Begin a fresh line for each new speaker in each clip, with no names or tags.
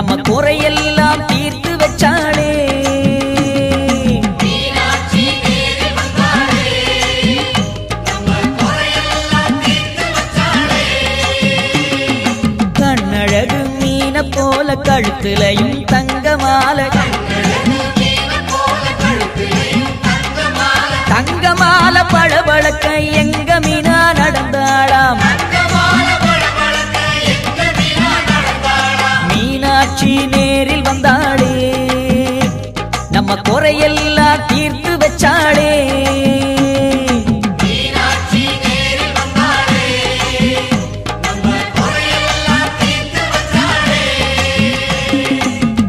நம்ம குறையெல்லாம் தீர்த்து வச்சாளே. கண்ணழகு மீன போல கழுத்துலையும் தங்க மாலை, தங்க மாலை பளபளக்க எங்க மீனா நடந்தாளாம். மீனாட்சி நேரில் வந்தாளே, நம்ம குறையெல்லாம் தீர்த்து வச்சாளே.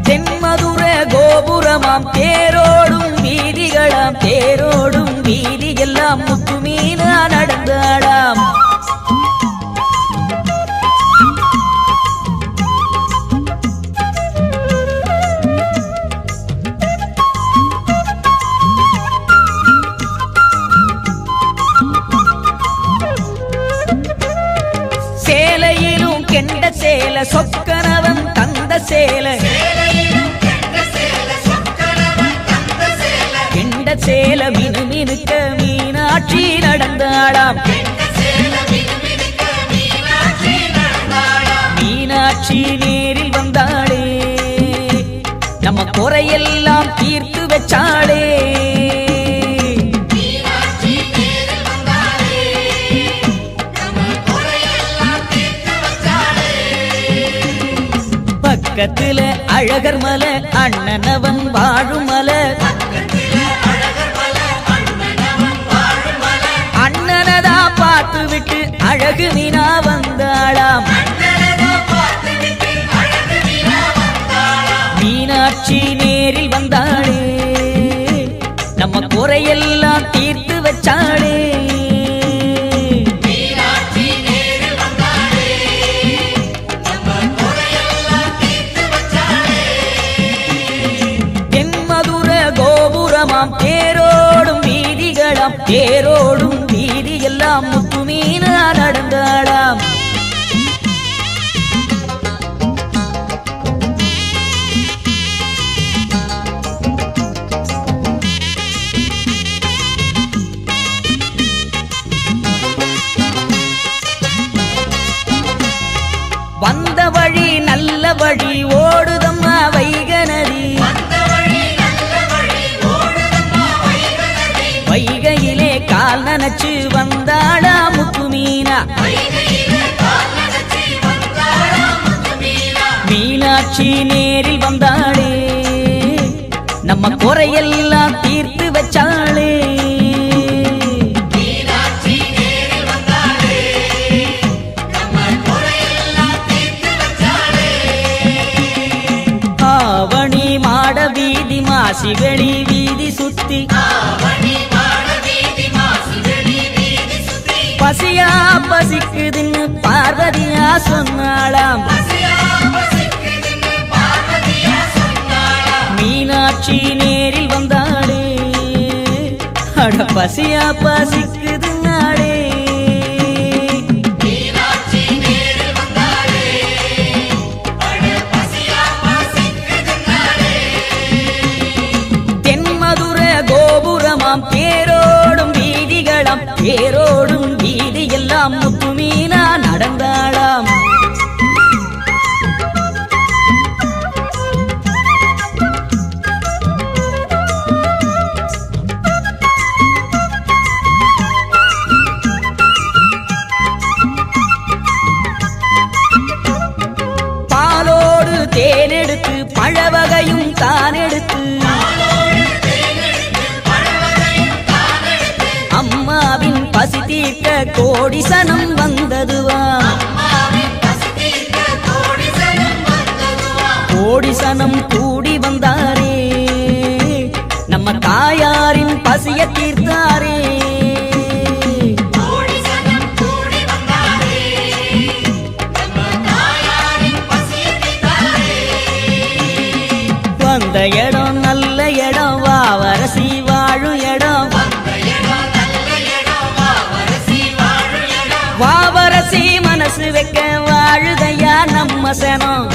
தென்மதுர கோபுரமாம் தேரோடும் வீதிகளாம், தேரோடும் வீதியெல்லாம் முத்து மீனா நடந்தாளாம். சேலையிலும் கெண்ட சேலை சொக்கனவன் தந்த சேலை, கெண்ட சேலை மினு மினுக்க மீனாட்சி நடந்தாளாம். மீனாட்சி நேரில் வந்தாளே, நம்ம குறையெல்லாம் தீர்த்து வச்சாளே. பக்கத்துல அழகர் மலை அண்ணனவன் வாழும் மலை, அண்ணனதா பார்த்து விட்டு அழகு மீனா வந்தாளாம். மீனாட்சி நேரில் வந்தாளே, நம்ம குறையெல்லாம் தீர்த்து வச்சாளே. தேரோடும் வீதிகளாம், தேரோடும் வீதி எல்லாம் முத்து மீனா நடந்தாளாம். வந்த வழி நல்ல வழி ஓடுதம்மா வைக நதி, வைகையிலே கால் நனைச்சு வந்தாளா முத்து மீனா. மீனாட்சி நேரில் வந்தாளே, நம்ம குறையெல்லாம் தீர்த்து வச்சாளே. ஆவணி மாட வீதி மாசிகளி வீதி சுத்தி, பசியா பசிக்குதுன்னு பார்வதியா சொன்னாளாம். மீனாட்சி நேரில் வந்தாளே, அட பசியா பசிக்குதுன்னாளே. தென்மதுர கோபுரமாம் தேரோடும் வீதிகளாம், தேரோடும் வீதி எல்லாம் முத்து மீனா நடந்தாளாம். பாலோடு தேனெடுத்து பழவகையும் தானெடுத்து, அம்மாவின் பசி தீர்க்க கோடி சனம் வந்ததுவா, கோடி சனம் கூடி வந்தாரே, நம்ம தாயாரின் பசிய தீர்த்தாரே. வந்த இடம் நல்ல இடம், வாவரசி வாழும் இடம், வாவரசி மனசு வைக்க வாழுதையா நம்ம சனம்.